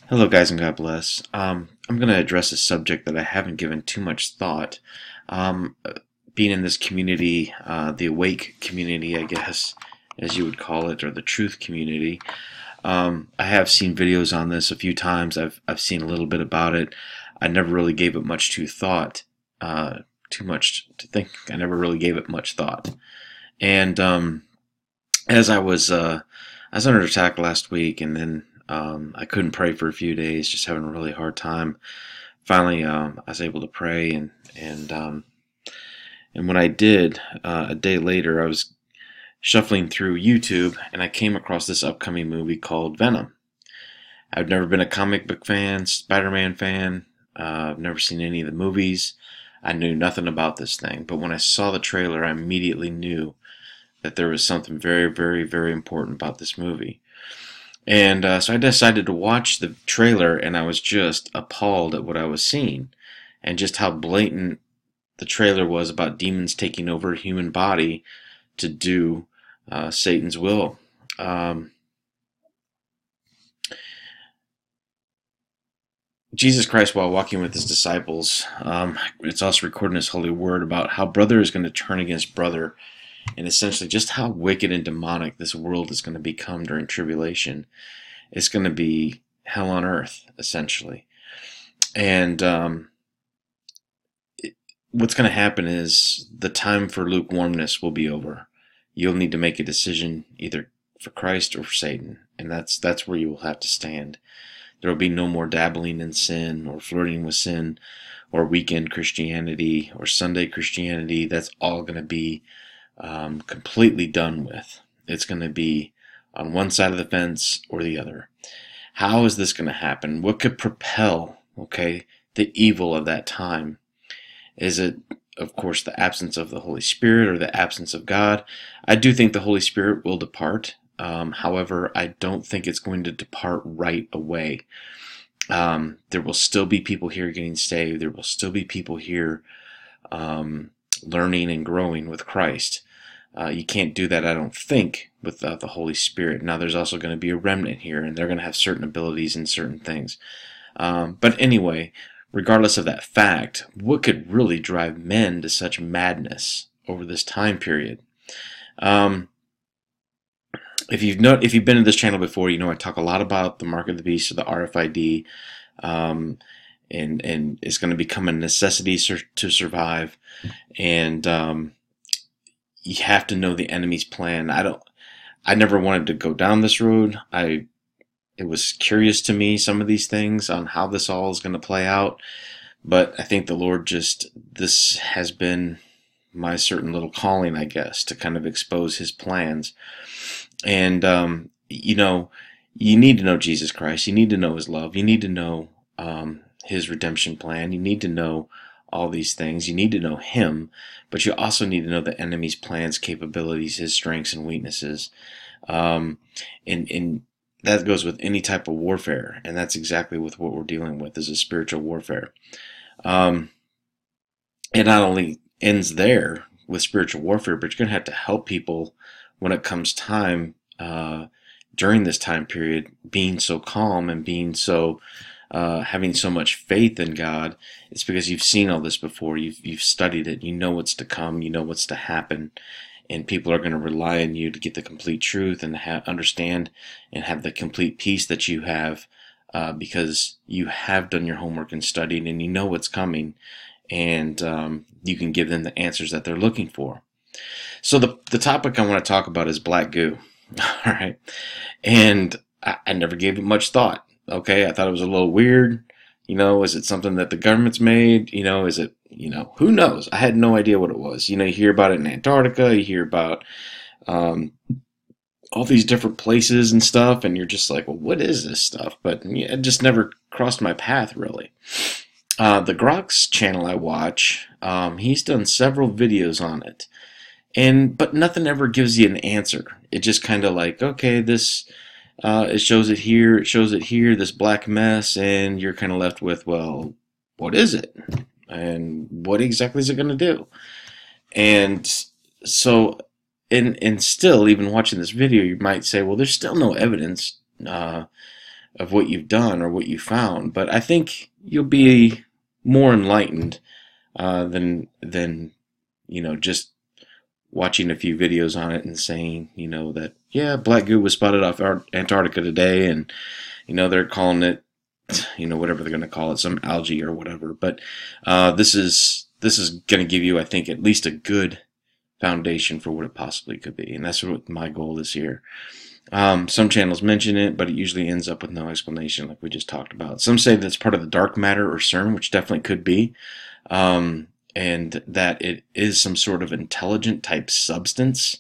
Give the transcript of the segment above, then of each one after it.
Hello, guys, and God bless. I'm going to address a subject that I haven't given too much thought. Um, uh, Being in this community, the awake community, I guess, as you would call it, or the truth community, I have seen videos on this a few times. I've seen a little bit about it. I never really gave it much to thought, too much to think. I never really gave it much thought. And as I was under attack last week, and then I couldn't pray for a few days, just having a really hard time. Finally, I was able to pray, and when I did, a day later, I was shuffling through YouTube, and I came across this upcoming movie called Venom. I've never been a comic book fan, Spider-Man fan. I've never seen any of the movies. I knew nothing about this thing, but when I saw the trailer, I immediately knew that there was something very, very, very important about this movie. And so I decided to watch the trailer, and I was just appalled at what I was seeing and just how blatant the trailer was about demons taking over a human body to do Satan's will. Jesus Christ, while walking with his disciples, it's also recorded in his holy word about how brother is going to turn against brother, and essentially just how wicked and demonic this world is going to become during tribulation. It's going to be hell on earth, essentially. And what's going to happen is the time for lukewarmness will be over. You'll need to make a decision either for Christ or for Satan, and that's where you will have to stand. There will be no more dabbling in sin or flirting with sin or weekend Christianity or Sunday Christianity. That's all going to be completely done with. It's going to be on one side of the fence or the other. How is this going to happen? What could propel, the evil of that time? Is it, of course, the absence of the Holy Spirit or the absence of God? I do think the Holy Spirit will depart. However, I don't think it's going to depart right away. There will still be people here getting saved. There will still be people here learning and growing with Christ. You can't do that, I don't think, without the Holy Spirit. Now, there's also going to be a remnant here, and they're going to have certain abilities in certain things. But anyway, regardless of that fact, what could really drive men to such madness over this time period? If you've been to this channel before, you know I talk a lot about the mark of the beast, or the RFID, and it's going to become a necessity to survive. And you have to know the enemy's plan. I never wanted to go down this road. It was curious to me, some of these things on how this all is going to play out. But I think the Lord this has been my certain little calling, I guess, to kind of expose his plans. And, you need to know Jesus Christ. You need to know his love. You need to know his redemption plan. You need to know all these things. You need to know him, but you also need to know the enemy's plans, capabilities, his strengths and weaknesses. And that goes with any type of warfare, and that's exactly with what we're dealing with, is a spiritual warfare. It not only ends there with spiritual warfare, but you're going to have to help people when it comes time during this time period, being so calm and being so having so much faith in God. It's because you've seen all this before. You've studied it. You know what's to come. You know what's to happen. And people are going to rely on you to get the complete truth and understand and have the complete peace that you have because you have done your homework and studied, and you know what's coming, and you can give them the answers that they're looking for. So the topic I want to talk about is black goo. All right. And I never gave it much thought. Okay. I thought it was a little weird. Is it something that the government's made? Is it, who knows? I had no idea what it was. You hear about it in Antarctica. You hear about all these different places and stuff. And you're just like, well, what is this stuff? But it just never crossed my path, really. The Grok's channel I watch, he's done several videos on it. But nothing ever gives you an answer. It just kind of like, okay, this, it shows it here, this black mess, and you're kind of left with, well, what is it? And what exactly is it going to do? And so, and still, even watching this video, you might say, well, there's still no evidence of what you've done or what you found, but I think you'll be more enlightened than just watching a few videos on it and saying that yeah, black goo was spotted off Antarctica today, and they're calling it whatever they're going to call it, some algae or whatever. But this is going to give you, I think, at least a good foundation for what it possibly could be, and that's what my goal is here. Some channels mention it, but it usually ends up with no explanation, like we just talked about. Some say that's part of the dark matter or CERN, which definitely could be, and that it is some sort of intelligent type substance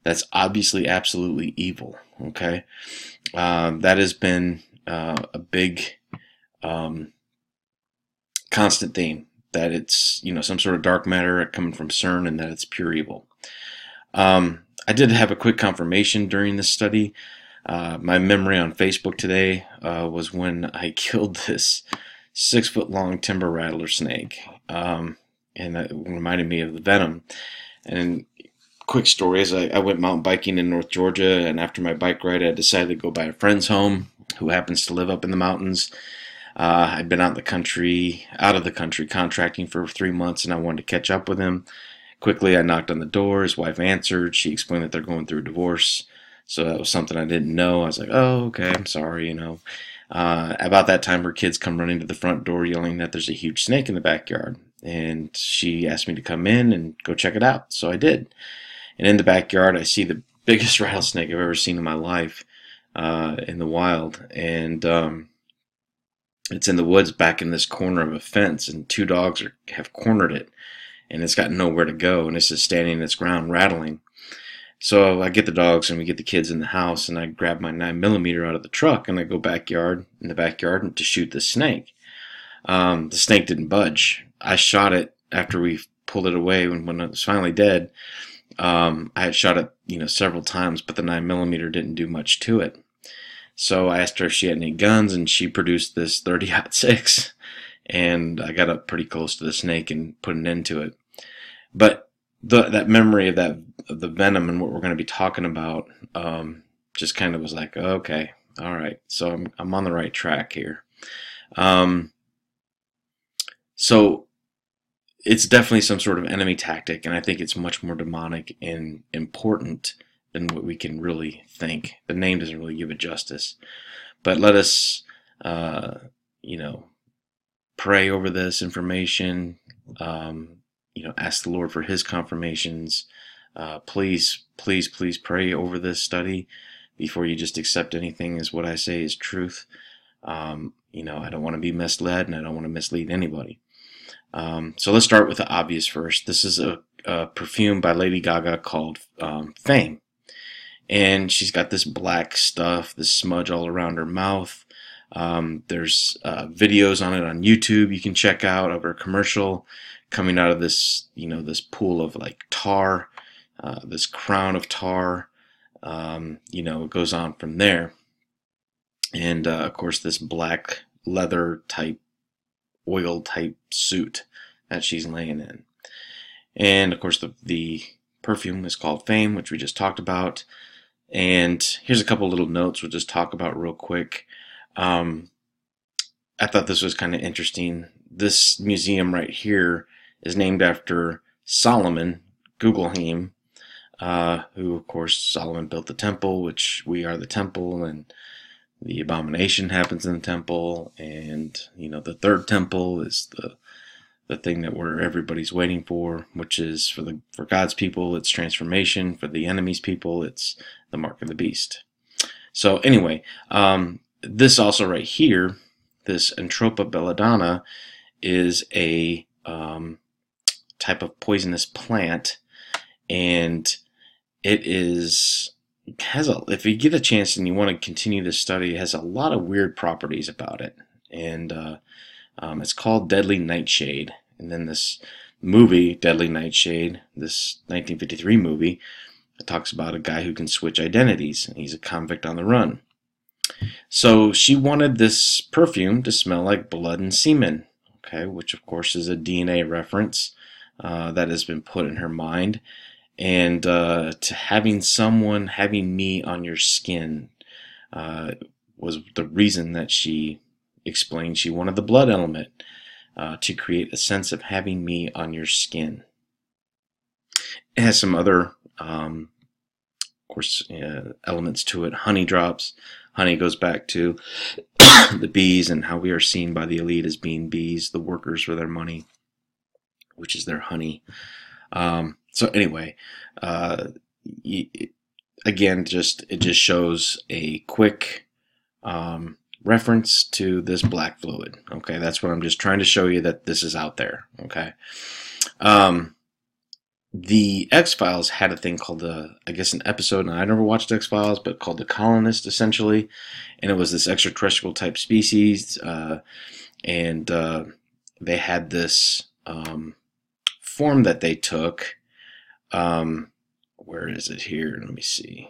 that's obviously absolutely evil. Okay, that has been a big constant theme, that it's some sort of dark matter coming from CERN, and that it's pure evil. I did have a quick confirmation during this study. My memory on Facebook today was when I killed this 6-foot-long timber rattler snake, and that reminded me of the Venom. And quick story is I went mountain biking in North Georgia, and after my bike ride, I decided to go by a friend's home who happens to live up in the mountains. I'd been out of the country contracting for 3 months, and I wanted to catch up with him. Quickly, I knocked on the door. His wife answered. She explained that they're going through a divorce. So that was something I didn't know. I was like, oh, okay, I'm sorry, About that time, her kids come running to the front door yelling that there's a huge snake in the backyard. And she asked me to come in and go check it out. So I did. And in the backyard, I see the biggest rattlesnake I've ever seen in my life in the wild. And it's in the woods back in this corner of a fence, and 2 dogs have cornered it. And it's got nowhere to go, and it's just standing in its ground rattling. So I get the dogs and we get the kids in the house, and I grab my 9mm out of the truck, and I go in the backyard to shoot the snake. The snake didn't budge. I shot it after we pulled it away when it was finally dead. I had shot it several times, but the 9mm didn't do much to it. So I asked her if she had any guns, and she produced this 30-06. And I got up pretty close to the snake and put an end to it. But that memory of the venom and what we're going to be talking about just kind of was like, okay, all right, so I'm on the right track here. So it's definitely some sort of enemy tactic, and I think it's much more demonic and important than what we can really think. The name doesn't really give it justice. But let us, pray over this information, ask the Lord for His confirmations. Please pray over this study before you just accept anything as what I say is truth. I don't want to be misled, and I don't want to mislead anybody. So let's start with the obvious first. This is a perfume by Lady Gaga called Fame. And she's got this black stuff, this smudge all around her mouth. There's videos on it on YouTube you can check out of her commercial coming out of this, this pool of like tar, this crown of tar. It goes on from there. And of course, this black leather type, oil type suit that she's laying in. And of course, the perfume is called Fame, which we just talked about. And here's a couple little notes we'll just talk about real quick. I thought this was kind of interesting. This museum right here is named after Solomon, Google him, who, of course, Solomon built the temple, which we are the temple, and the abomination happens in the temple, and, the third temple is the thing that everybody's waiting for, which is for God's people, it's transformation. For the enemy's people, it's the mark of the beast. So anyway, this also right here, this Entropa belladonna, is a type of poisonous plant, and it if you get a chance and you want to continue this study, it has a lot of weird properties about it, and it's called Deadly Nightshade. And then this movie, Deadly Nightshade, this 1953 movie, it talks about a guy who can switch identities, and he's a convict on the run. So she wanted this perfume to smell like blood and semen, okay, which of course is a DNA reference that has been put in her mind. And to having me on your skin was the reason that she explained she wanted the blood element to create a sense of having me on your skin. It has some other, of course, elements to it. Honey drops. Honey goes back to the bees and how we are seen by the elite as being bees, the workers for their money, which is their honey. So anyway, again, it just shows a quick reference to this black fluid. Okay, that's what I'm just trying to show you, that this is out there. Okay. The X-Files had a thing called I guess an episode, and I never watched X-Files, but called The Colonist, essentially. And it was this extraterrestrial type species, and they had this form that they took. Where is it here? Let me see.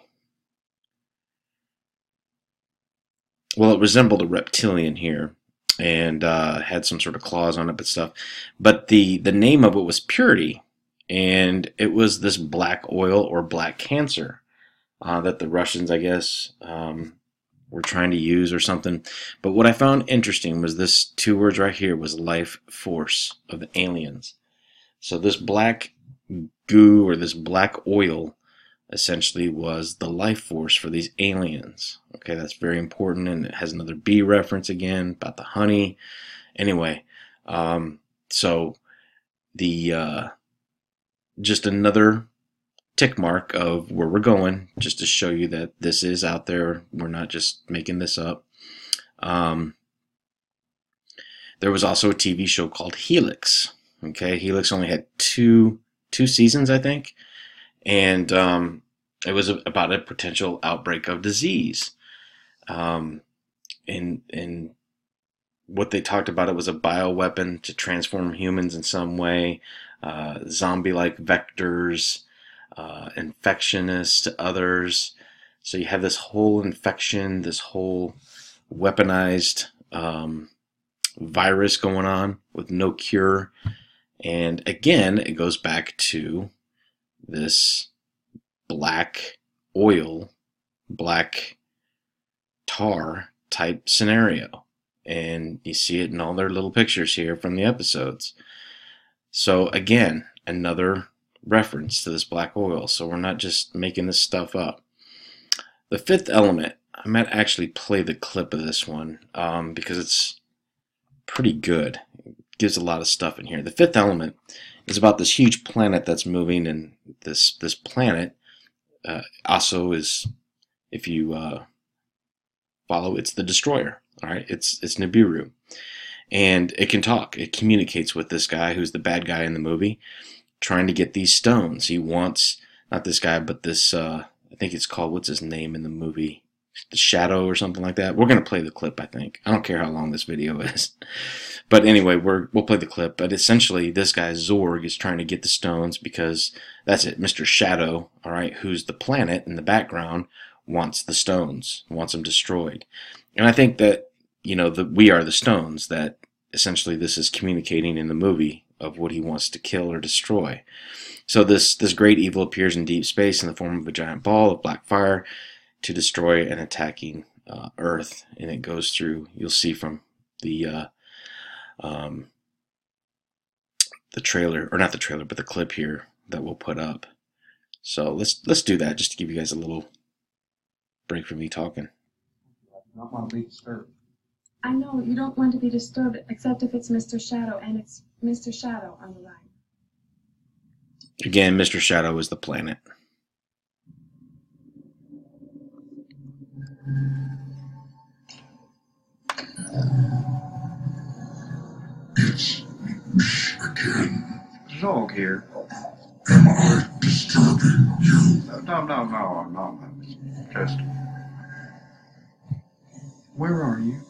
Well, it resembled a reptilian here, and had some sort of claws on it, but stuff. But the name of it was Purity. And it was this black oil or black cancer that the Russians, I guess, were trying to use or something. But what I found interesting was this two words right here was life force of the aliens. So this black goo or this black oil essentially was the life force for these aliens. Okay, that's very important, and it has another B reference again about the honey. Anyway, so the just another tick mark of where we're going, just to show you that this is out there. We're not just making this up. There was also a TV show called Helix. Okay, Helix only had two seasons, I think, and it was about a potential outbreak of disease. And what they talked about, it was a bioweapon to transform humans in some way. Zombie-like vectors, infectionists to others. So you have this whole infection, this whole weaponized virus going on with no cure. And again, it goes back to this black oil, black tar type scenario. And you see it in all their little pictures here from the episodes. So again, another reference to this black oil. So we're not just making this stuff up. The fifth element, I might actually play the clip of this one because it's pretty good. It gives a lot of stuff in here. The fifth element is about this huge planet that's moving, and this planet also is, if you follow, it's the destroyer. All right, it's Nibiru. And it can talk. It communicates with this guy who's the bad guy in the movie, trying to get these stones. He wants, not this guy, but this, I think it's called, what's his name in the movie? The Shadow or something like that. We're going to play the clip, I think. I don't care how long this video is. But anyway, we'll play the clip. But essentially, this guy, Zorg, is trying to get the stones because, that's it, Mr. Shadow, all right, who's the planet in the background, wants the stones, wants them destroyed. And I think that, you know, we are the stones, that essentially this is communicating in the movie of what he wants to kill or destroy. So this great evil appears in deep space in the form of a giant ball of black fire to destroy an attacking Earth, and it goes through. You'll see from the trailer, or not the trailer, but the clip here that we'll put up. So let's do that just to give you guys a little break from me talking. I don't want to be disturbed. I know, you don't want to be disturbed, except if it's Mr. Shadow, and it's Mr. Shadow on the line. Again, Mr. Shadow is the planet. It's me again. Zog here. Am I disturbing you? No. Just. Where are you?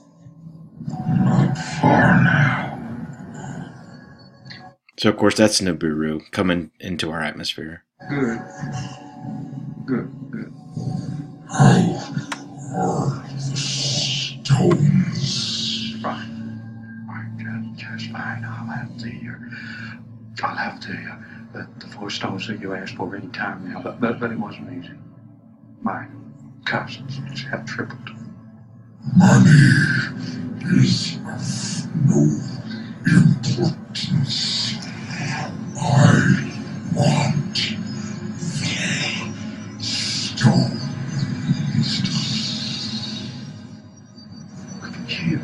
Not far now. So, of course, that's Nibiru coming into our atmosphere. Good. How are the stones? Fine. Just fine. I'll have the 4 stones that you asked for any time now. But it wasn't easy. My cousins have tripled. Money is of no importance. I want the stones. Look at you.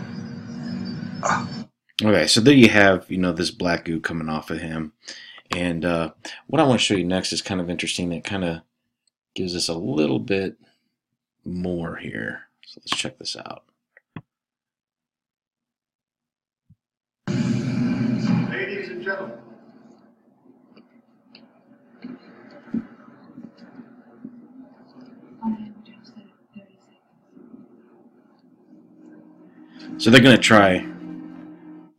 Okay, so there you have, this black goo coming off of him. And what I want to show you next is kind of interesting. It kind of gives us a little bit more here. So let's check this out. Ladies and gentlemen. So they're going to try.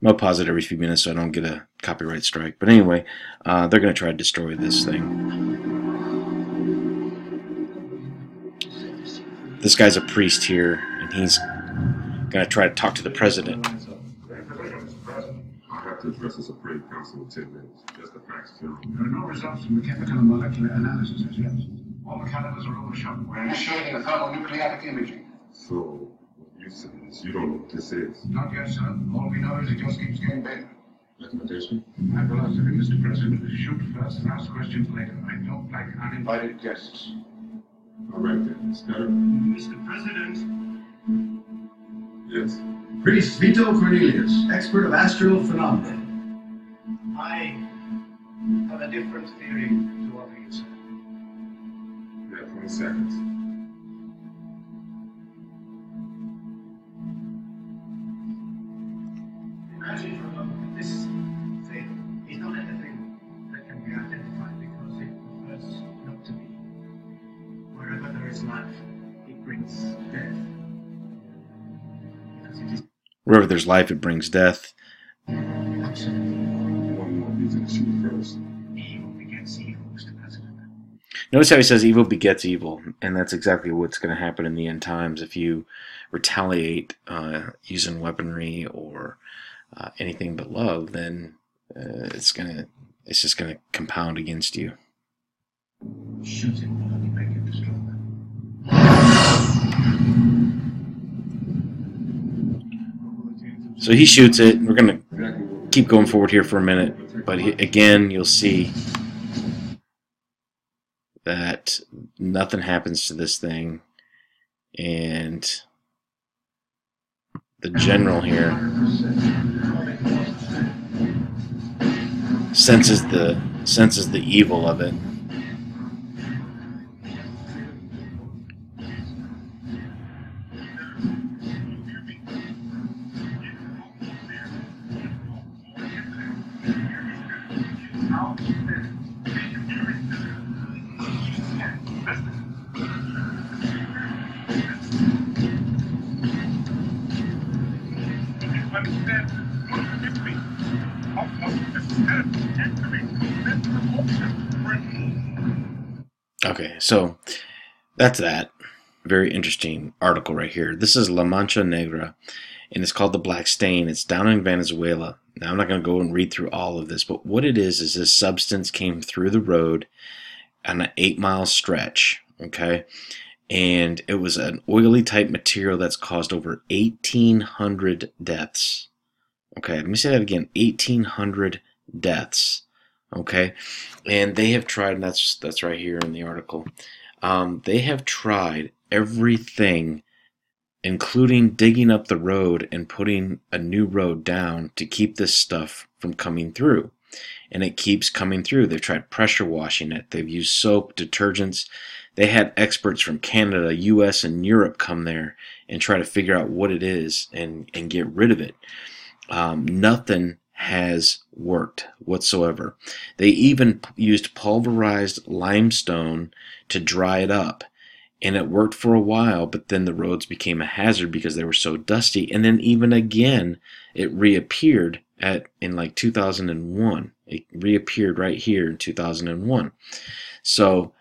I'll pause it every few minutes so I don't get a copyright strike. But anyway, they're going to try to destroy this thing. This guy's a priest here, and he's going to try to talk to the president. I have to address the Supreme Council in 10 minutes. Just the facts, General. There are no results from the chemical and molecular analysis as yet. All the calendars are overshot. We're initiating a thermonuclear imaging. So, what you say is you don't know what this is. Not yet, sir. All we know is it just keeps getting better. Recommendation? My philosophy, Mr. President, is shoot first and ask questions later. I don't like uninvited guests. All right, then. It's better? Mr. President. Yes. Priest Vito Cornelius, expert of astral phenomena. I have a different theory to offer you, sir. You have 20 seconds. Imagine for a moment this thing is not anything that can be identified because it prefers not to be. Wherever there is life, it brings death. Because it is Wherever there's life, it brings death. absolutely One more reason to shoot first. evil begets evil, Mr. President. Notice how he says evil begets evil, and that's exactly what's going to happen in the end times. If you retaliate using weaponry or anything but love, then it's just gonna compound against you. Shoot it will only make it stronger. So he shoots it. We're gonna keep going forward here for a minute, but again, you'll see that nothing happens to this thing, and the general here senses the evil of it. Okay, so that's that. Very interesting article right here. This is La Mancha Negra, and it's called The Black Stain. It's down in Venezuela. Now, I'm not going to go and read through all of this, but what it is this substance came through the road on an 8-mile stretch, okay? And it was an oily type material that's caused over 1,800 deaths. Okay, let me say that again, 1,800 deaths. Okay, and they have tried, and that's right here in the article. They have tried everything, including digging up the road and putting a new road down to keep this stuff from coming through. And it keeps coming through. They've tried pressure washing it. They've used soap, detergents. They had experts from Canada, US, and Europe come there and try to figure out what it is and get rid of it. Nothing has worked whatsoever. They even used pulverized limestone to dry it up, and it worked for a while, but then the roads became a hazard because they were so dusty. And then even again it reappeared in like 2001. It reappeared right here in 2001. So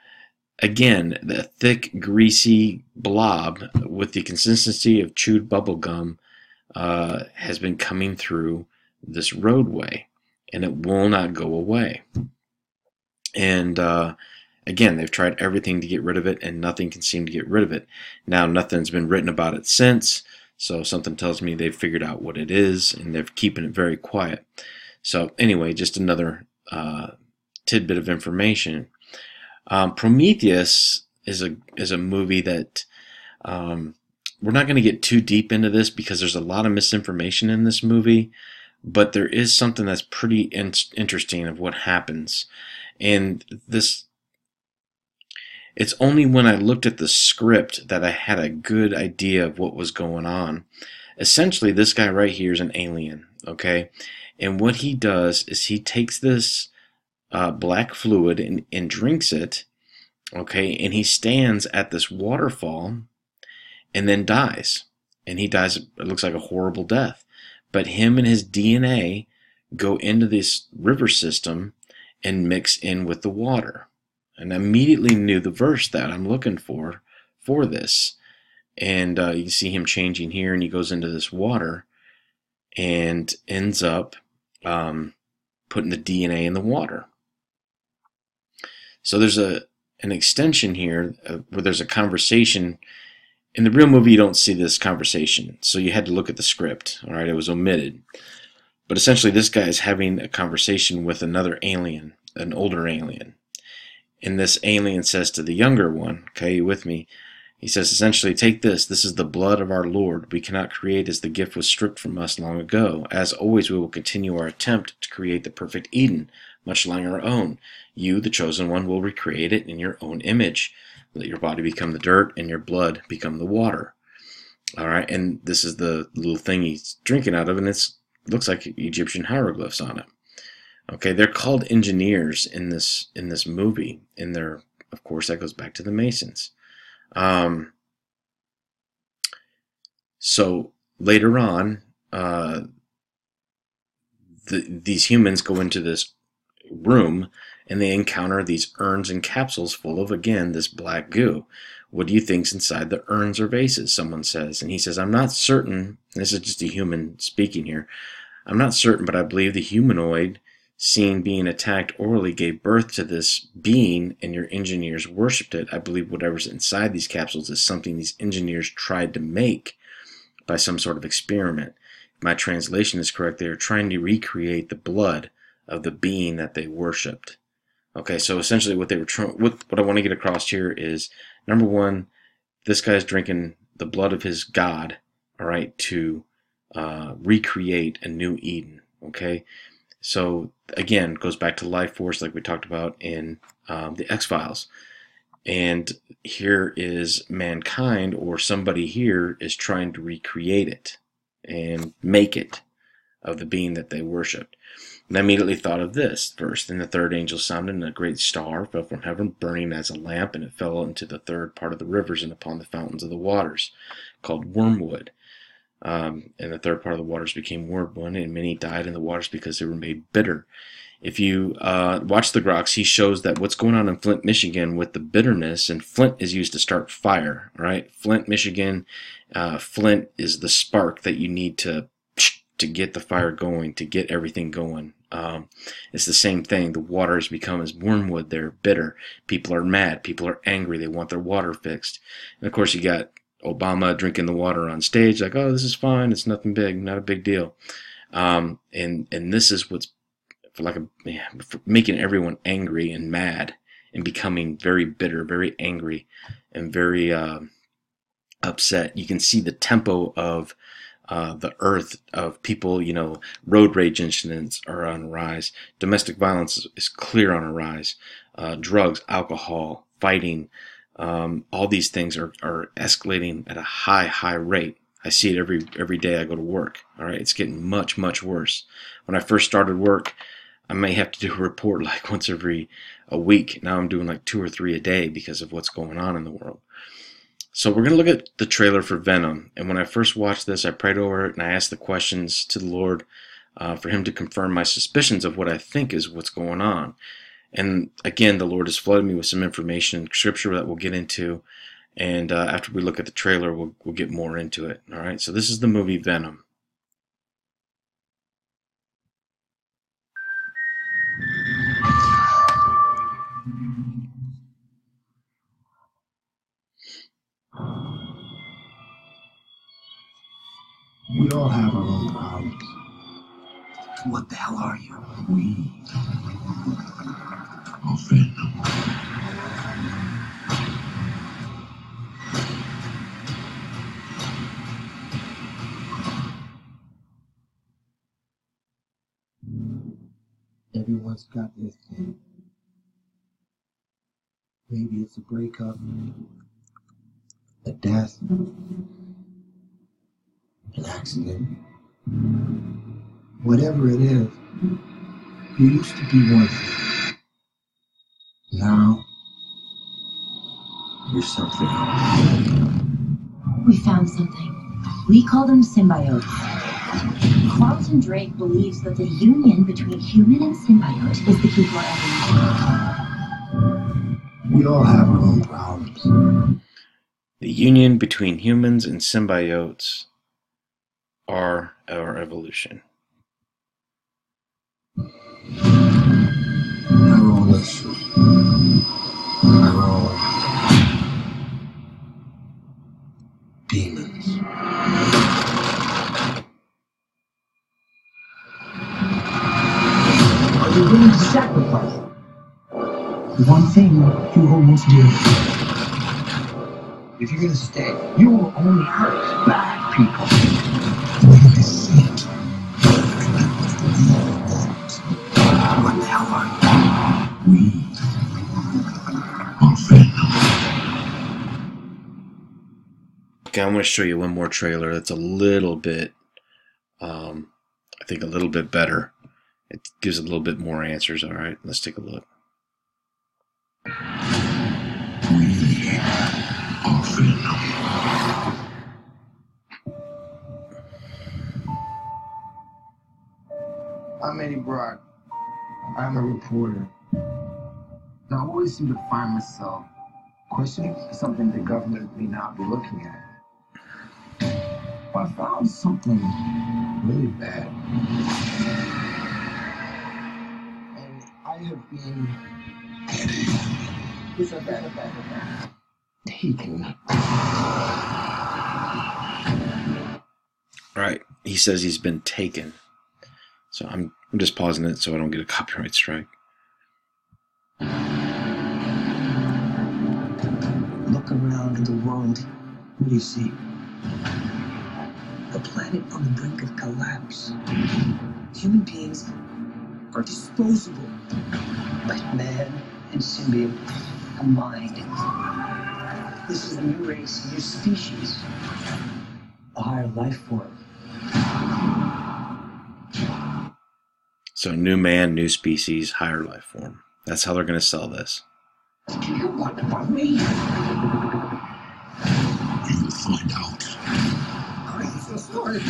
again, the thick greasy blob with the consistency of chewed bubble gum has been coming through this roadway, and it will not go away. And again, they've tried everything to get rid of it, and nothing can seem to get rid of it. Now, nothing's been written about it since, So something tells me they've figured out what it is, and they're keeping it very quiet. So anyway, just another tidbit of information. Prometheus is a movie that we're not going to get too deep into this because there's a lot of misinformation in this movie, but there is something that's pretty interesting of what happens. And this, it's only when I looked at the script that I had a good idea of what was going on. Essentially, this guy right here is an alien, okay? And what he does is he takes this black fluid and drinks it, okay? And he stands at this waterfall and then dies. And he dies, it looks like a horrible death. But him and his DNA go into this river system and mix in with the water. And I immediately knew the verse that I'm looking for this. And you see him changing here, and he goes into this water and ends up putting the DNA in the water. So there's an extension here where there's a conversation. In the real movie, you don't see this conversation, so you had to look at the script. All right, it was omitted. But essentially, this guy is having a conversation with another alien, an older alien. And this alien says to the younger one, okay, you with me? He says, essentially, take this. This is the blood of our Lord. We cannot create as the gift was stripped from us long ago. As always, we will continue our attempt to create the perfect Eden, much like our own. You, the chosen one, will recreate it in your own image. Let your body become the dirt and your blood become the water. All right, and this is the little thing he's drinking out of, and it looks like Egyptian hieroglyphs on it. Okay, they're called engineers in this movie, and they're, of course, that goes back to the Masons. So later on, these humans go into this room and they encounter these urns and capsules full of, again, this black goo. What do you think's inside the urns or vases? Someone says, and he says, I'm not certain. This is just a human speaking here. I'm not certain, but I believe the humanoid seen being attacked orally gave birth to this being, and your engineers worshipped it. I believe whatever's inside these capsules is something these engineers tried to make by some sort of experiment. If my translation is correct, they are trying to recreate the blood of the being that they worshipped. Okay, so essentially what they were what I want to get across here is, number one, this guy's drinking the blood of his God, all right, to recreate a new Eden, okay? So, again, goes back to life force like we talked about in the X-Files. And here is mankind, or somebody here is trying to recreate it and make it of the being that they worshipped. And I immediately thought of this verse. Then the third angel sounded, and a great star fell from heaven, burning as a lamp, and it fell into the third part of the rivers and upon the fountains of the waters, called wormwood. And the third part of the waters became wormwood, and many died in the waters because they were made bitter. If you watch the Groks, he shows that what's going on in Flint, Michigan with the bitterness, and Flint is used to start fire, right? Flint, Michigan, Flint is the spark that you need to get the fire going, to get everything going. It's the same thing. The water has become as wormwood. They're bitter. People are mad. People are angry. They want their water fixed. And of course, you got Obama drinking the water on stage, like, oh, this is fine. It's nothing big, not a big deal. And this is what's for making everyone angry and mad and becoming very bitter, very angry, and very upset. You can see the tempo of the earth of people, road rage incidents are on a rise. Domestic violence is clear on a rise. Drugs, alcohol, fighting, all these things are escalating at a high rate. I see it every day I go to work. All right, it's getting much, much worse. When I first started work, I may have to do a report like once every a week. Now I'm doing like 2 or 3 a day because of what's going on in the world. So we're going to look at the trailer for Venom. And when I first watched this, I prayed over it and I asked the questions to the Lord for him to confirm my suspicions of what I think is what's going on. And again, the Lord has flooded me with some information in Scripture that we'll get into. And after we look at the trailer, we'll get more into it. All right, so this is the movie Venom. all have our own problems. What the hell are you? We are Venom. Everyone's got their thing. Maybe it's a breakup, a death, an accident. Whatever it is, you used to be one thing. Now, you're something else. We found something. We call them symbiotes. Carlton Drake believes that the union between human and symbiote is the key to our evolution. We all have our own problems. The union between humans and symbiotes are our evolution. Our own issues. Our own demons. Are you willing to sacrifice the one thing you hold most dear? If you're gonna stay, you will only hurt bad people. We see it. What the hell are you? We are Venom. Okay, I'm going to show you one more trailer that's a little bit, I think a little bit better. It gives a little bit more answers. All right, let's take a look. We are Venom. I'm Eddie Brock. I'm a reporter. I always seem to find myself questioning something the government may not be looking at. Well, I found something really bad. And I have been taken. All right, he says he's been taken. So I'm just pausing it so I don't get a copyright strike. Look around in the world. What do you see? A planet on the brink of collapse. Human beings are disposable. But man and symbiote combined. This is a new race, a new species. A higher life form. So new man, new species, higher life form. That's how they're going to sell this. Do you want about me? You will find out. Are you so sorry?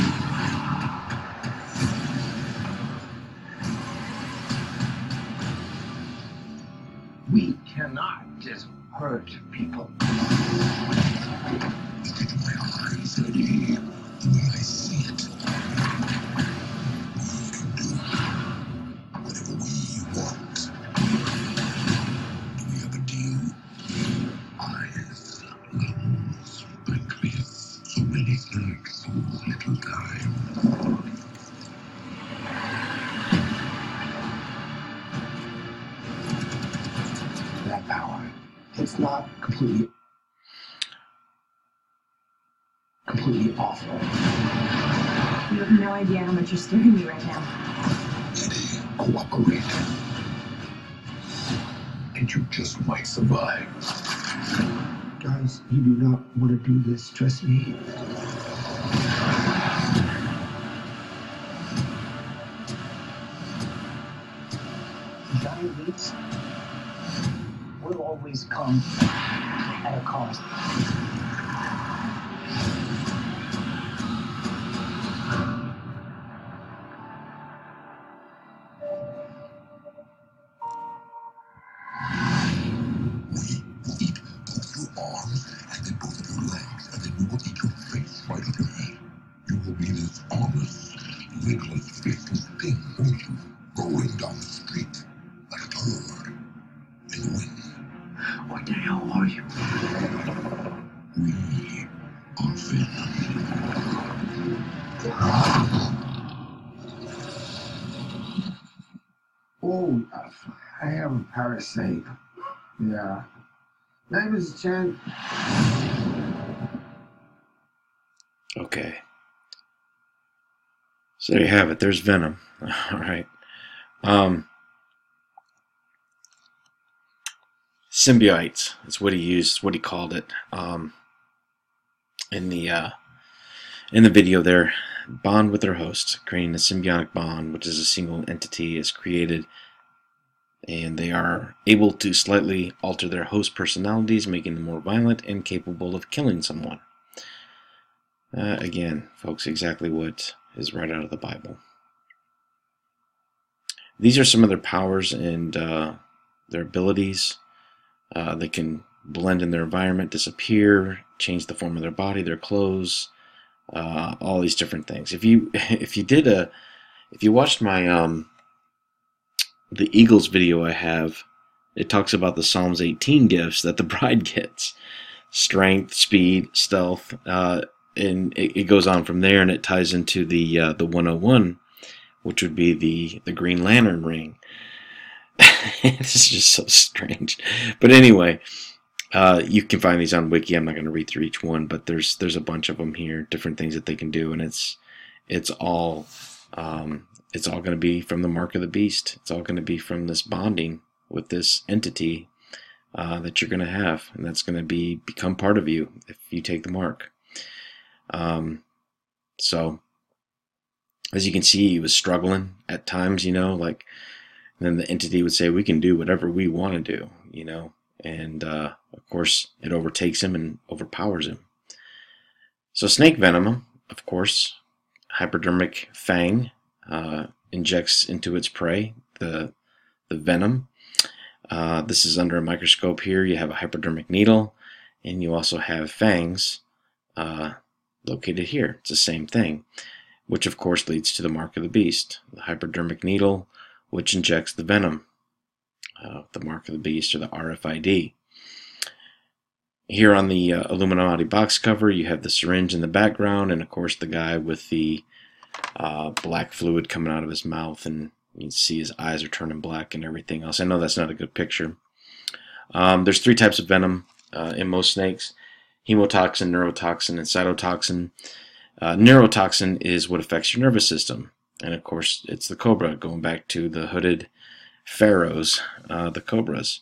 We cannot just hurt people. Look into my eyes, Eddie. The way I see it. We can do whatever we want. Do we have a deal? Eyes, lungs, pancreas, so many things, so little time. That power. It's not completely awful. You have no idea how much you're scaring me right now. Eddie, cooperate. And you just might survive. Guys, you do not want to do this. Trust me. Giant leaps will always come at a cost. We will eat both your arms and then both of your legs, and then we will eat your face right underneath. You will be this honest, legless, faceless thing, won't you? Going down the street like a turd. And when What the hell are you? we are Venom. Oh, I have a parasite. Yeah. Name is Chen. Okay. So there you have it. There's Venom. All right. Symbiotes. That's what he used. What he called it. In the video there, bond with their host, creating a symbiotic bond, which is a single entity, is created, and they are able to slightly alter their host personalities, making them more violent and capable of killing someone. Again, folks, exactly what is right out of the Bible. These are some of their powers and their abilities. They can blend in their environment, disappear, change the form of their body, their clothes, all these different things. If you watched my the Eagles video I have, it talks about the Psalms 18 gifts that the bride gets: strength, speed, stealth, and it goes on from there, and it ties into the 101, which would be the Green Lantern ring. This is just so strange, but anyway, you can find these on Wiki. I'm not going to read through each one, but there's a bunch of them here, different things that they can do, and it's all going to be from the mark of the beast. It's all going to be from this bonding with this entity that you're going to have, and that's going to become part of you if you take the mark. So as you can see, he was struggling at times, like, and then the entity would say, we can do whatever we want to do, and of course it overtakes him and overpowers him. So snake venom, of course, hypodermic fang, injects into its prey the venom. This is under a microscope here. You have a hypodermic needle, and you also have fangs located here. It's the same thing, which of course leads to the mark of the beast, the hypodermic needle, which injects the venom, the mark of the beast, or the RFID. Here on the Illuminati box cover, you have the syringe in the background, and of course the guy with the black fluid coming out of his mouth, and you can see his eyes are turning black and everything else. I know that's not a good picture. There's 3 types of venom in most snakes: hemotoxin, neurotoxin, and cytotoxin. Neurotoxin is what affects your nervous system, and of course it's the cobra, going back to the hooded pharaohs, the cobras.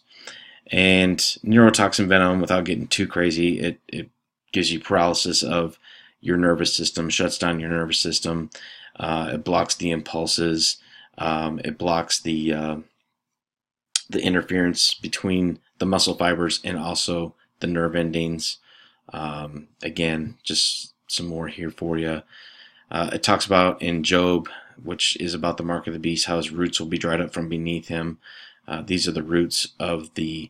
And neurotoxin venom, without getting too crazy, it gives you paralysis of your nervous system, shuts down your nervous system. It blocks the impulses. It blocks the interference between the muscle fibers and also the nerve endings. Again, just some more here for you. It talks about in Job, which is about the mark of the beast, how his roots will be dried up from beneath him. These are the roots of the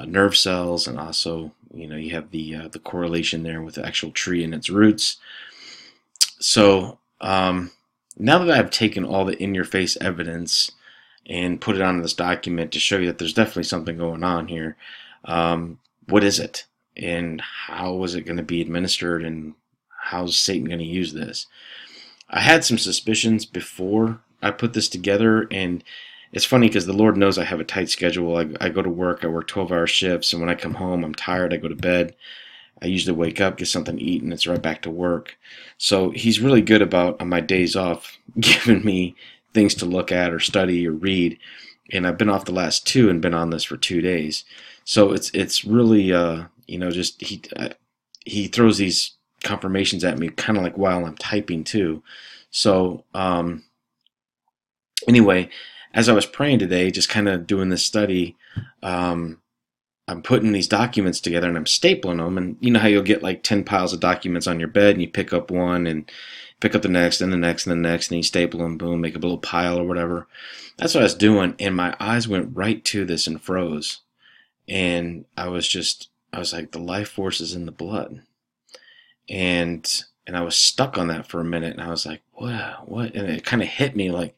nerve cells, and also you have the correlation there with the actual tree and its roots. So now that I've taken all the in-your-face evidence and put it on this document to show you that there's definitely something going on here, what is it, and how is it going to be administered, and how's Satan going to use this? I had some suspicions before I put this together, and it's funny because the Lord knows I have a tight schedule. I go to work, I work 12-hour shifts, and when I come home, I'm tired, I go to bed. I usually wake up, get something to eat, and it's right back to work. So he's really good about, on my days off, giving me things to look at or study or read. And I've been off the last 2 and been on this for 2 days. So it's really, just he throws these confirmations at me kind of like while I'm typing too. So anyway, as I was praying today, just kind of doing this study, I'm putting these documents together and I'm stapling them. And you know how you'll get like 10 piles of documents on your bed, and you pick up one and pick up the next and the next and the next, and you staple them, boom, make a little pile or whatever. That's what I was doing, and my eyes went right to this and froze. And I was like, the life force is in the blood. And I was stuck on that for a minute, and I was like, what? And it kind of hit me like,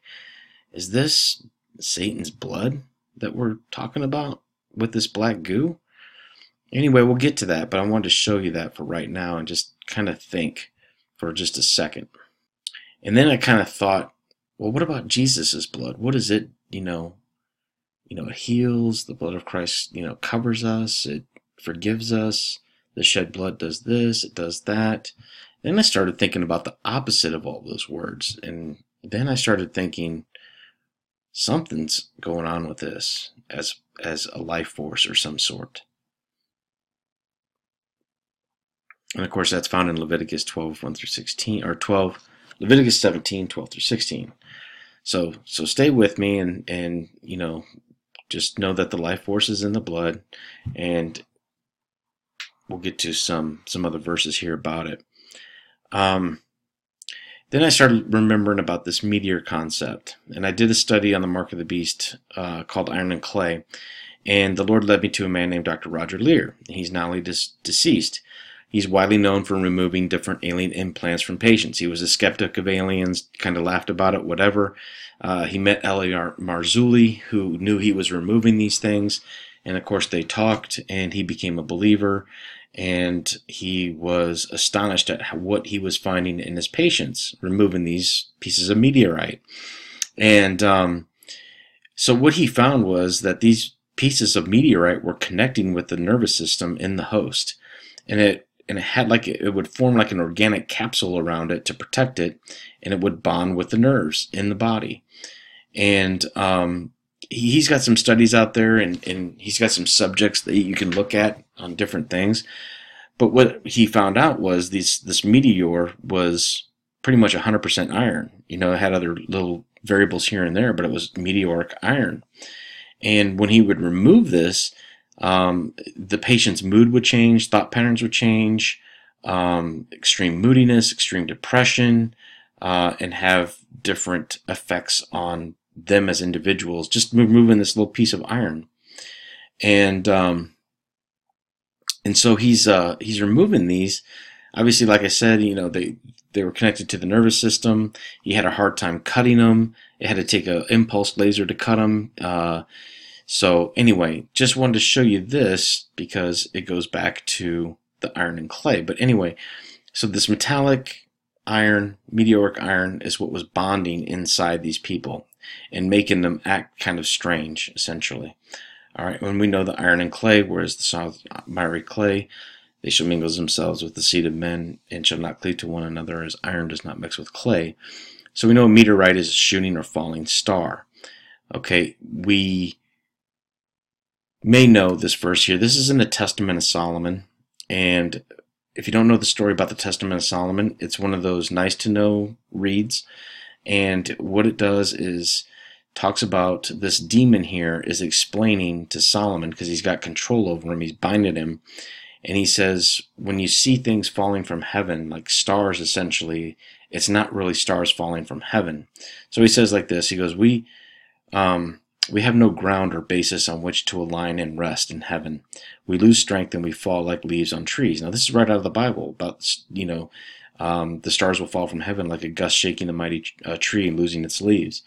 is this Satan's blood that we're talking about with this black goo? Anyway, we'll get to that, but I wanted to show you that for right now and just kind of think for just a second. And then I kind of thought, well, what about Jesus's blood? What does it it heals. The blood of Christ, covers us. It forgives us. The shed blood does this. It does that. Then I started thinking about the opposite of all those words. And then I started thinking something's going on with this as a life force or some sort. And of course, that's found in Leviticus 12, 1 through 16, or Leviticus 17, 12 through 16. So stay with me and just know that the life force is in the blood, and we'll get to some other verses here about it. Then I started remembering about this meteor concept, and I did a study on the mark of the beast called Iron and Clay, and the Lord led me to a man named Dr. Roger Lear. He's not only deceased, he's widely known for removing different alien implants from patients. He was a skeptic of aliens, kind of laughed about it, whatever. He met L.A. Marzulli, who knew he was removing these things, and of course they talked, and he became a believer, and he was astonished at what he was finding in his patients, removing these pieces of meteorite. And so what he found was that these pieces of meteorite were connecting with the nervous system in the host, and it had it would form like an organic capsule around it to protect it, and it would bond with the nerves in the body. And he's got some studies out there, and he's got some subjects that you can look at on different things. But what he found out was this meteor was pretty much 100% iron. It had other little variables here and there, but it was meteoric iron. And when he would remove this, the patient's mood would change, thought patterns would change, extreme moodiness, extreme depression, and have different effects on them as individuals, just removing this little piece of iron. And so he's removing these. Obviously, like I said, they were connected to the nervous system. He had a hard time cutting them. It had to take an impulse laser to cut them. So anyway, just wanted to show you this because it goes back to the iron and clay. But anyway, so this metallic iron, meteoric iron, is what was bonding inside these people and making them act kind of strange, essentially. All right, when we know the iron and clay, whereas the soft miry clay, they shall mingle themselves with the seed of men and shall not cleave to one another, as iron does not mix with clay. So we know a meteorite is a shooting or falling star. Okay, we may know this verse here. This is in the Testament of Solomon, and if you don't know the story about the Testament of Solomon, it's one of those nice to know reads, and what it does is talks about this demon here is explaining to Solomon, because he's got control over him, he's binding him, and he says, when you see things falling from heaven, like stars essentially, it's not really stars falling from heaven. So he says like this, he goes, we have no ground or basis on which to align and rest in heaven. We lose strength and we fall like leaves on trees. Now this is right out of the Bible about, the stars will fall from heaven like a gust shaking the mighty tree and losing its leaves.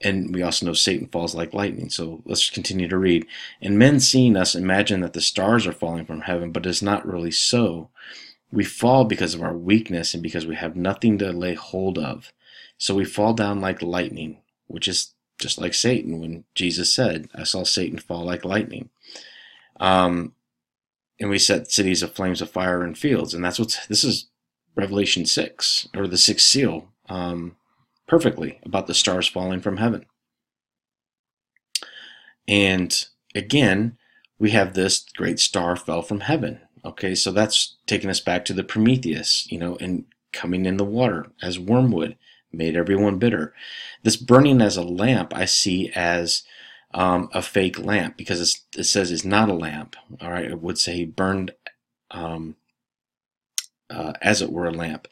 And we also know Satan falls like lightning. So let's continue to read. And men seeing us imagine that the stars are falling from heaven, but it's not really so. We fall because of our weakness and because we have nothing to lay hold of. So we fall down like lightning, which is just like Satan when Jesus said, I saw Satan fall like lightning. And we set cities of flames of fire and fields. And this is Revelation 6, or the sixth seal. Perfectly about the stars falling from heaven. And again, we have this great star fell from heaven. Okay, so that's taking us back to the Prometheus, and coming in the water as wormwood, made everyone bitter. This burning as a lamp I see as a fake lamp, because it says it's not a lamp. All right, it would say he burned as it were a lamp.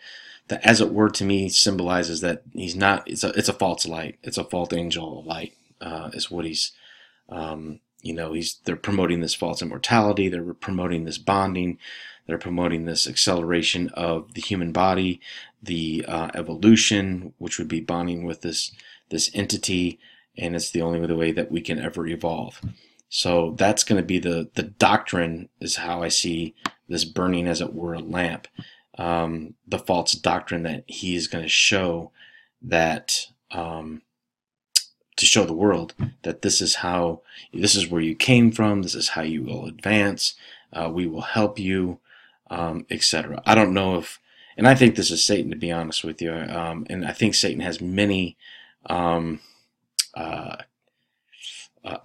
The as it were to me symbolizes that he's not. It's a false light. It's a false angel light. Is what he's. They're promoting this false immortality. They're promoting this bonding. They're promoting this acceleration of the human body, the evolution, which would be bonding with this entity, and it's the only way that we can ever evolve. So that's going to be the doctrine, is how I see this burning as it were a lamp. The false doctrine that he is going to show that to to show the world that this is where you came from, this is how you will advance, we will help you, etc. I don't know if, and I think this is Satan, to be honest with you, and I think Satan has many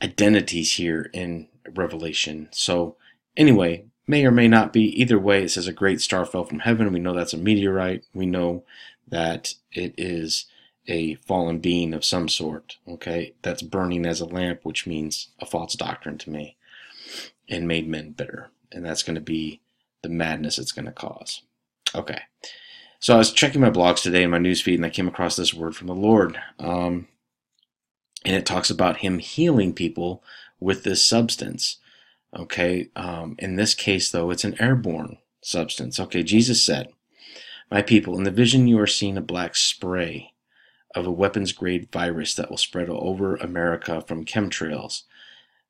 identities here in Revelation. So anyway, may or may not be. Either way, it says a great star fell from heaven. We know that's a meteorite. We know that it is a fallen being of some sort, okay, that's burning as a lamp, which means a false doctrine to me, and made men bitter. And that's going to be the madness it's going to cause. Okay, so I was checking my blogs today in my newsfeed, and I came across this word from the Lord, and it talks about him healing people with this substance. Okay, in this case, though, it's an airborne substance. Okay, Jesus said, "My people, in the vision you are seeing a black spray of a weapons-grade virus that will spread over America from chemtrails.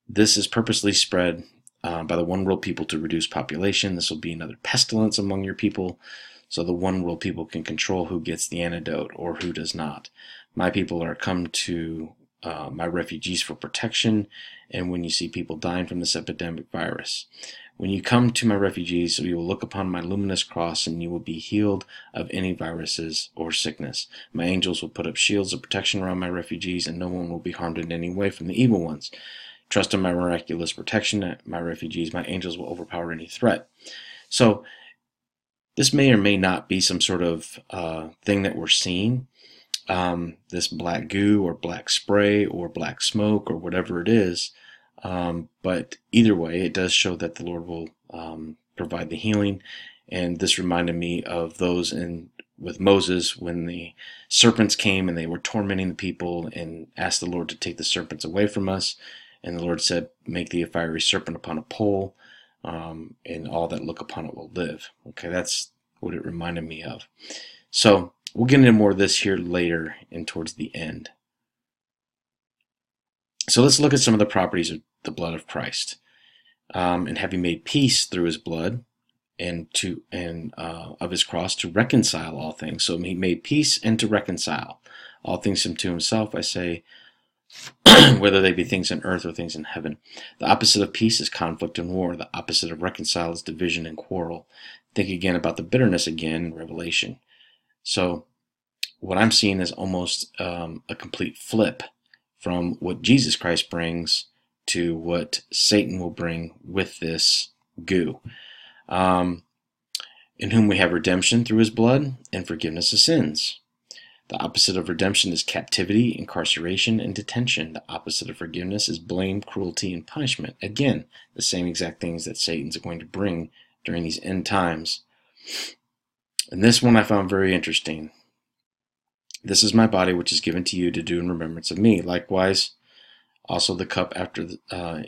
This is purposely spread by the one world people to reduce population. This will be another pestilence among your people, so the one world people can control who gets the antidote or who does not. My people are come to my refugees for protection, and when you see people dying from this epidemic virus, when you come to my refugees, you will look upon my luminous cross, and you will be healed of any viruses or sickness. My angels will put up shields of protection around my refugees, and no one will be harmed in any way from the evil ones. Trust in my miraculous protection, my refugees. My angels will overpower any threat." So this may or may not be some sort of thing that we're seeing. This black goo or black spray or black smoke or whatever it is. But either way, it does show that the Lord will provide the healing. And this reminded me of those with Moses when the serpents came and they were tormenting the people and asked the Lord to take the serpents away from us. And the Lord said, "Make thee a fiery serpent upon a pole, and all that look upon it will live." Okay, that's what it reminded me of. So we'll get into more of this here later and towards the end. So let's look at some of the properties of the blood of Christ. And having made peace through his blood and of his cross to reconcile all things. So he made peace and to reconcile all things to himself, I say, whether they be things on earth or things in heaven. The opposite of peace is conflict and war. The opposite of reconcile is division and quarrel. Think again about the bitterness again in Revelation. So what I'm seeing is almost a complete flip from what Jesus Christ brings to what Satan will bring with this goo. In whom we have redemption through his blood and forgiveness of sins. The opposite of redemption is captivity, incarceration, and detention. The opposite of forgiveness is blame, cruelty, and punishment. Again, the same exact things that Satan's going to bring during these end times. And this one I found very interesting. "This is my body, which is given to you to do in remembrance of me. Likewise, also the cup after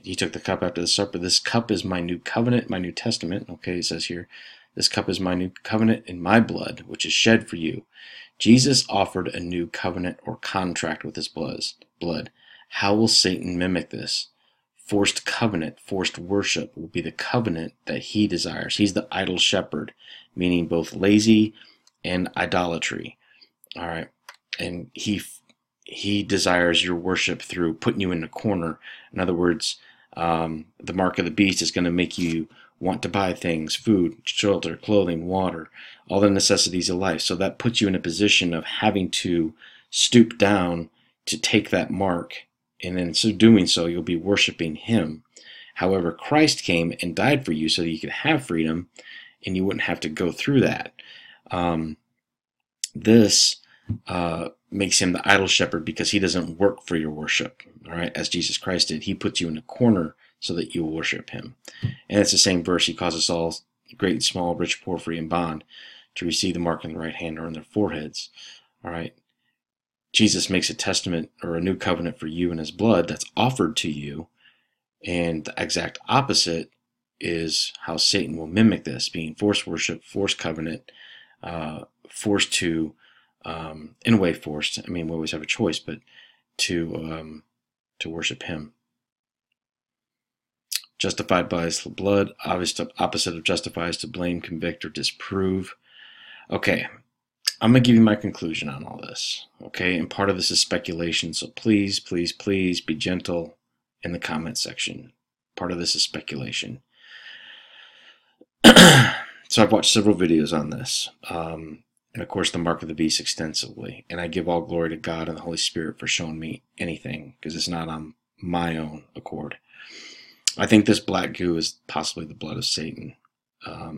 he took the cup after the supper. This cup is my new covenant, my new testament." Okay, it says here, "This cup is my new covenant in my blood, which is shed for you." Jesus offered a new covenant or contract with his blood. How will Satan mimic this? Forced covenant, forced worship will be the covenant that he desires. He's the idol shepherd, meaning both lazy and idolatry. All right, and he desires your worship through putting you in a corner. In other words, the mark of the beast is going to make you want to buy things, food, shelter, clothing, water, all the necessities of life. So that puts you in a position of having to stoop down to take that mark. And in so doing so, you'll be worshiping him. However, Christ came and died for you so that you could have freedom and you wouldn't have to go through that. This makes him the idol shepherd because he doesn't work for your worship. All right, as Jesus Christ did. He puts you in a corner so that you will worship him. And it's the same verse. He calls us all, great and small, rich, poor, free, and bond, to receive the mark on the right hand or on their foreheads. All right. Jesus makes a testament or a new covenant for you in his blood that's offered to you. And the exact opposite is how Satan will mimic this, being forced worship, forced covenant, forced to, in a way forced. I mean, we always have a choice, but to worship him. Justified by his blood, opposite of justify is to blame, convict, or disprove. Okay, I'm going to give you my conclusion on all this, okay? And part of this is speculation, so please, please, please be gentle in the comment section. Part of this is speculation. So I've watched several videos on this, and of course the Mark of the Beast extensively, and I give all glory to God and the Holy Spirit for showing me anything, because it's not on my own accord. I think this black goo is possibly the blood of Satan.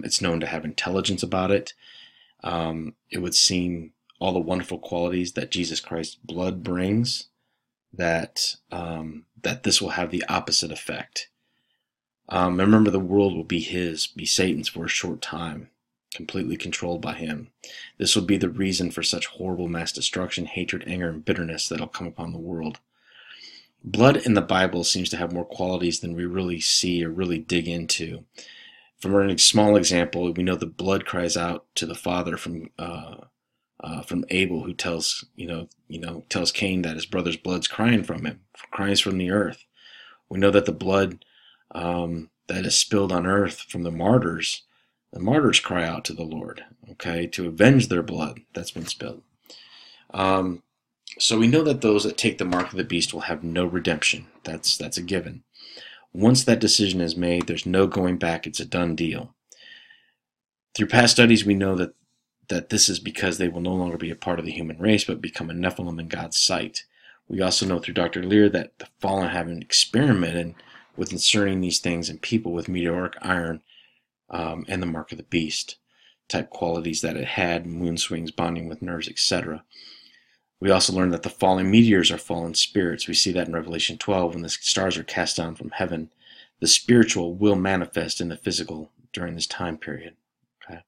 It's known to have intelligence about it. It would seem all the wonderful qualities that Jesus Christ's blood brings, that this will have the opposite effect. Remember, the world will be Satan's for a short time, completely controlled by him. This will be the reason for such horrible mass destruction, hatred, anger, and bitterness that will come upon the world. Blood in the Bible seems to have more qualities than we really see or really dig into. From a small example, we know the blood cries out to the Father from Abel, who tells tells Cain that his brother's blood's crying from him, cries from the earth. We know that the blood that is spilled on earth from the martyrs cry out to the Lord, okay, to avenge their blood that's been spilled. So we know that those that take the mark of the beast will have no redemption. That's a given. Once that decision is made, there's no going back. It's a done deal. Through past studies, we know that this is because they will no longer be a part of the human race, but become a Nephilim in God's sight. We also know through Dr. Lear that the fallen have experimented with inserting these things in people with meteoric iron and the mark of the beast type qualities that it had, moon swings, bonding with nerves, etc. We also learned that the falling meteors are fallen spirits. We see that in Revelation 12 when the stars are cast down from heaven. The spiritual will manifest in the physical during this time period. Okay.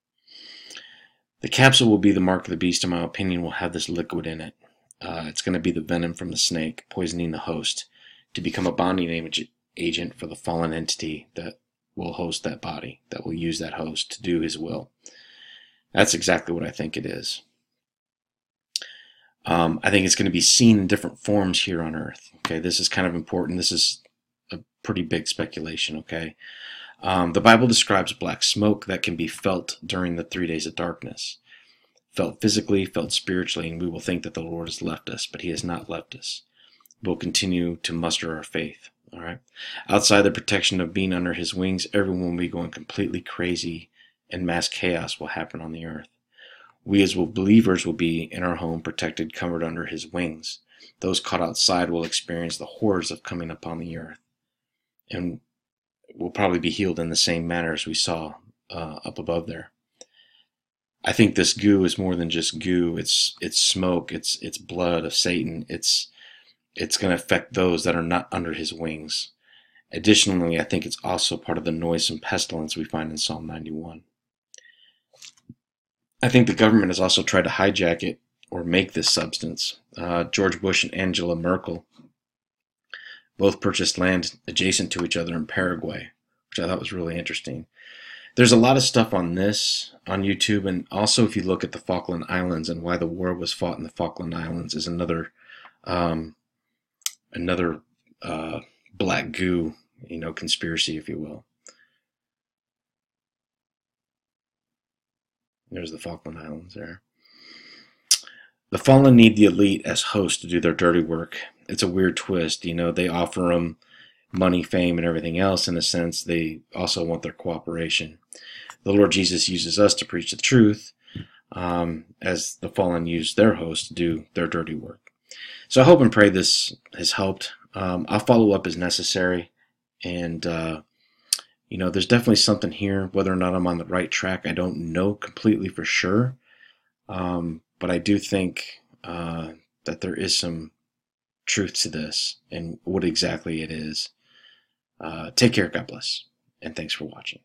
The capsule will be the mark of the beast, in my opinion, will have this liquid in it. It's going to be the venom from the snake, poisoning the host to become a bonding agent for the fallen entity that will host that body, that will use that host to do his will. That's exactly what I think it is. I think it's going to be seen in different forms here on Earth. Okay, this is kind of important. This is a pretty big speculation. Okay, the Bible describes black smoke that can be felt during the 3 days of darkness. Felt physically, felt spiritually, and we will think that the Lord has left us, but he has not left us. We'll continue to muster our faith. All right. Outside the protection of being under his wings, everyone will be going completely crazy, and mass chaos will happen on the earth. We as believers will be in our home, protected, covered under his wings. Those caught outside will experience the horrors of coming upon the earth, and will probably be healed in the same manner as we saw up above there. I think this goo is more than just goo. It's smoke. It's blood of Satan. It's going to affect those that are not under his wings. Additionally, I think it's also part of the noisome pestilence we find in Psalm 91. I think the government has also tried to hijack it or make this substance. George Bush and Angela Merkel both purchased land adjacent to each other in Paraguay, which I thought was really interesting. There's a lot of stuff on this on YouTube, and also if you look at the Falkland Islands and why the war was fought in the Falkland Islands is another black goo, conspiracy, if you will. There's the Falkland Islands there. The fallen need the elite as hosts to do their dirty work. It's a weird twist. They offer them money, fame, and everything else. In a sense, they also want their cooperation. The Lord Jesus uses us to preach the truth, as the fallen use their hosts to do their dirty work. So I hope and pray this has helped. I'll follow up as necessary. And, there's definitely something here. Whether or not I'm on the right track, I don't know completely for sure. But I do think that there is some truth to this and what exactly it is. Take care, God bless, and thanks for watching.